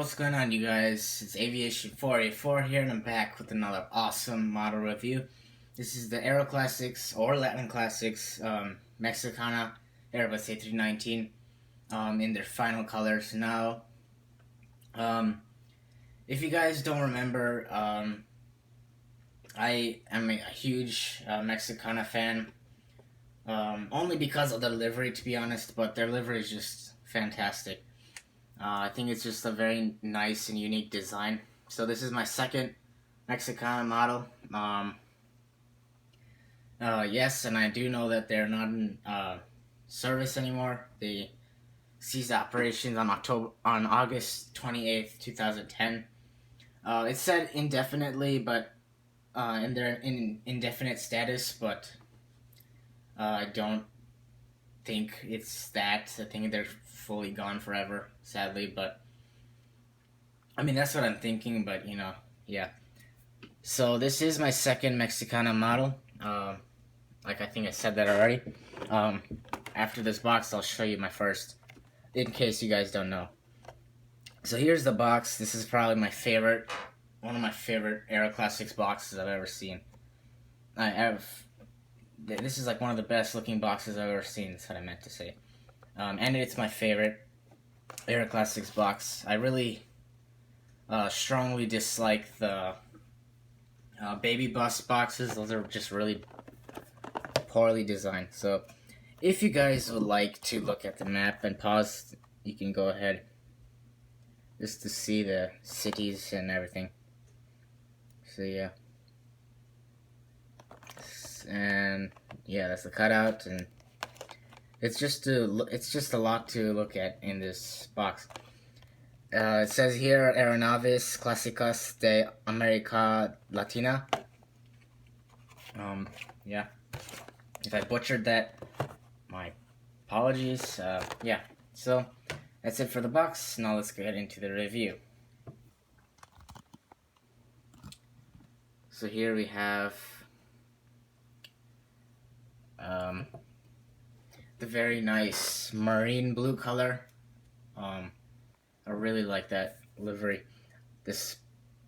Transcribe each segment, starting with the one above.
What's going on, you guys? It's Aviation 484 here, and I'm back with another awesome model review. This is the Aeroclassics, or Latin Classics, Mexicana Airbus A319, in their final colors. Now, if you guys don't remember, I am a huge Mexicana fan, only because of the livery, to be honest, but their livery is just fantastic. I think it's just a very nice and unique design. So this is my second Mexicana model. Yes, and I do know that they're not in service anymore. They ceased operations on August 28th, 2010. It said indefinitely, but in their indefinite status, but I don't think it's that. I think they're fully gone forever, sadly, but I mean, that's what I'm thinking, but yeah. So this is my second Mexicana model. Like I think I said that already. After this box, I'll show you my first, in case you guys don't know. So here's the box. This is probably my favorite, one of my favorite Aeroclassics boxes I've ever seen. This is like one of the best looking boxes I've ever seen, that's what I meant to say. And it's my favorite Aeroclassics box. I really strongly dislike the baby bus boxes. Those are just really poorly designed. So if you guys would like to look at the map and pause, you can go ahead, just to see the cities and everything. So yeah. And yeah, that's the cutout, and it's just a lot to look at in this box. It says here Aeronaves Clásicas de América Latina. Yeah, if I butchered that, my apologies. Yeah, so that's it for the box. Now let's get into the review. So here we have the very nice marine blue color. I really like that livery. This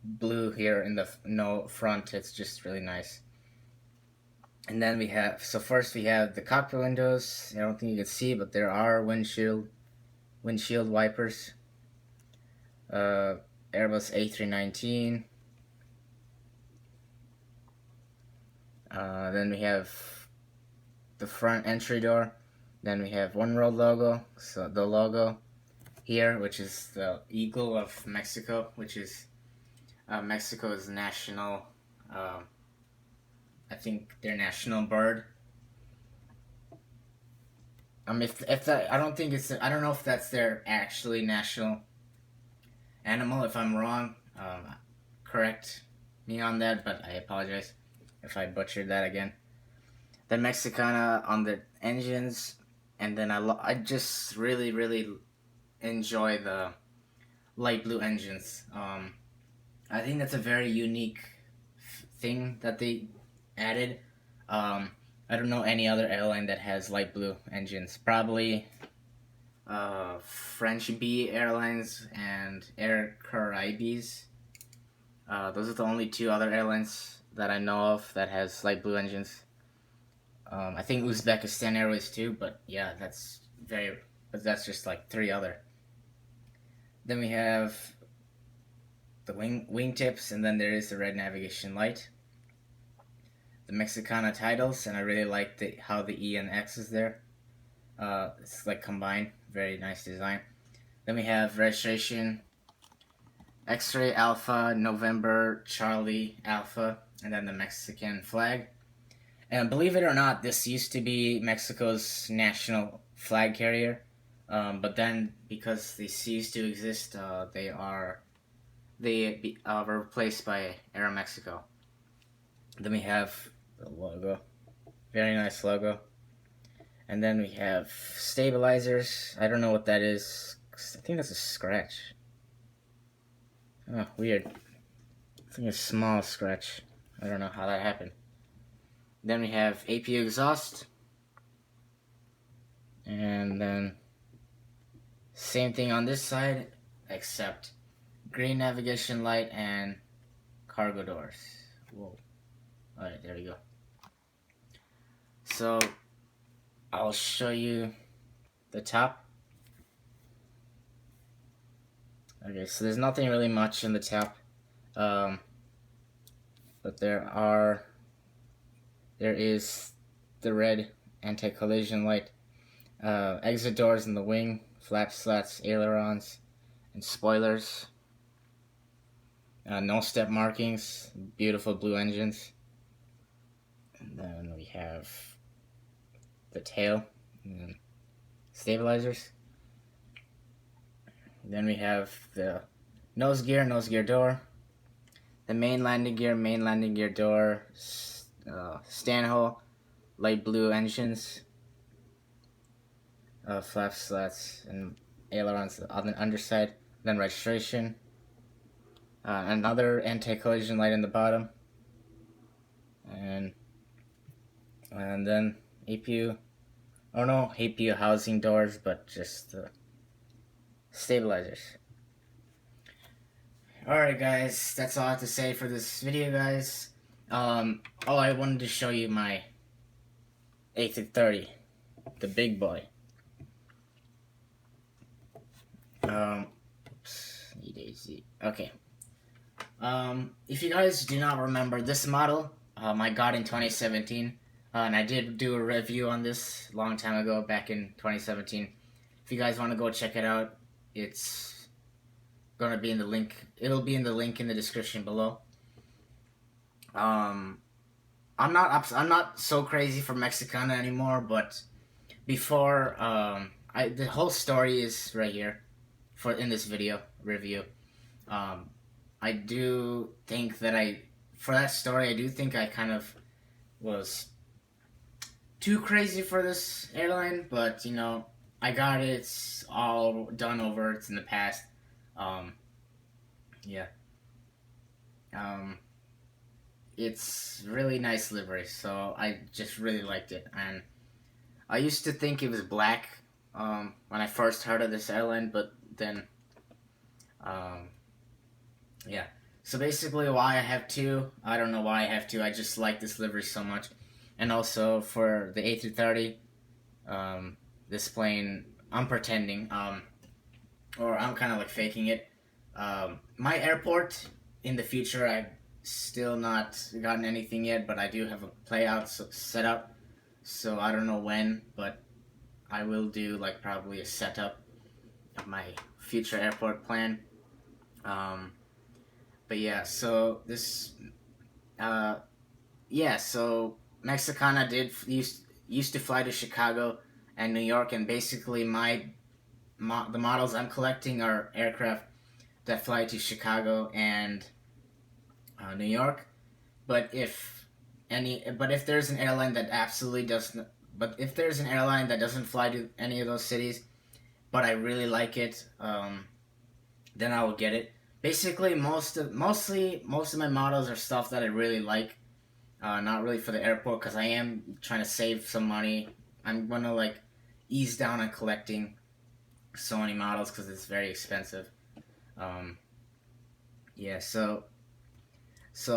blue here in the front, it's just really nice. And then we have, so first we have the cockpit windows. I don't think you can see, but there are windshield wipers. Airbus A319. Then we have the front entry door. Then we have One World logo, so the logo here, which is the eagle of Mexico, which is Mexico's national, I think their national bird. If that, I don't know if that's their actually national animal. If I'm wrong, correct me on that, but I apologize if I butchered that again. The Mexicana on the engines, and then I just really enjoy the light blue engines. I think that's a very unique thing that they added. I don't know any other airline that has light blue engines. Probably French B Airlines and Aeroclassics. Those are the only two other airlines that I know of that has light blue engines. I think Uzbekistan Airways too, but yeah, that's just like three other. Then we have the wingtips, and then there is the red navigation light. The Mexicana titles, and I really like how the E and X is there. It's like combined, very nice design. Then we have registration, X-ray Alpha November Charlie Alpha, and then the Mexican flag. And believe it or not, this used to be Mexico's national flag carrier, but then because they ceased to exist, they were replaced by Aeromexico. Then we have the logo, very nice logo, and then we have stabilizers. I don't know what that is. I think that's a scratch. Oh, weird. I think a small scratch. I don't know how that happened. Then we have APU exhaust, and then same thing on this side, except green navigation light, and cargo doors. Whoa. Alright, there we go. So, I'll show you the top. Okay, so there's nothing really much in the top. But there is the red anti-collision light, exit doors in the wing, flap slats, ailerons, and spoilers. No step markings, beautiful blue engines. And then we have the tail and stabilizers. Then we have the nose gear door, the main landing gear door, stand hole, light blue engines, flap slats and ailerons on the underside, then registration, another anti-collision light in the bottom, and then APU, APU housing doors, but just the stabilizers. Alright guys, that's all I have to say for this video, guys. I wanted to show you my A330, the big boy. Okay. If you guys do not remember this model, I got in 2017, and I did do a review on this a long time ago, back in 2017. If you guys want to go check it out, it's gonna be in the link. It'll be in the link in the description below. I'm not so crazy for Mexicana anymore, but before, the whole story is right here in this video review. I do think that for that story, I do think I kind of was too crazy for this airline, but you know, I got it. It's all done over. It's in the past. Yeah. It's really nice livery, so I just really liked it. And I used to think it was black when I first heard of this airline, but then, yeah. So basically, why I have two, I don't know why I have two. I just like this livery so much. And also for the A330, this plane, I'm pretending, or I'm kind of like faking it. My airport in the future, I've still not gotten anything yet, but I do have a playout set up, so I don't know when, but I will do like probably a setup of my future airport plan. But yeah, so this, yeah, so Mexicana used to fly to Chicago and New York, and basically the models I'm collecting are aircraft that fly to Chicago and New York. But if there's an airline that absolutely doesn't, but if there's an airline that doesn't fly to any of those cities, but I really like it, then I will get it. Basically, most of my models are stuff that I really like, not really for the airport, because I am trying to save some money. I'm gonna like ease down on collecting so many models because it's very expensive. Yeah, so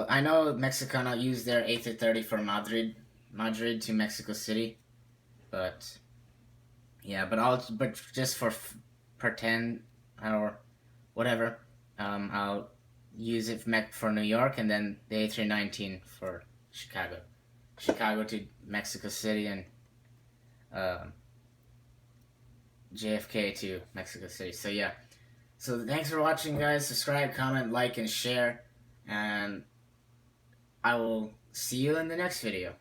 I know Mexicana used their A330 for Madrid to Mexico City, but yeah, but just for pretend or whatever, I'll use it for New York, and then the A319 for Chicago to Mexico City, and JFK to Mexico City. So yeah. So thanks for watching, guys. Subscribe, comment, like, and share. And I will see you in the next video.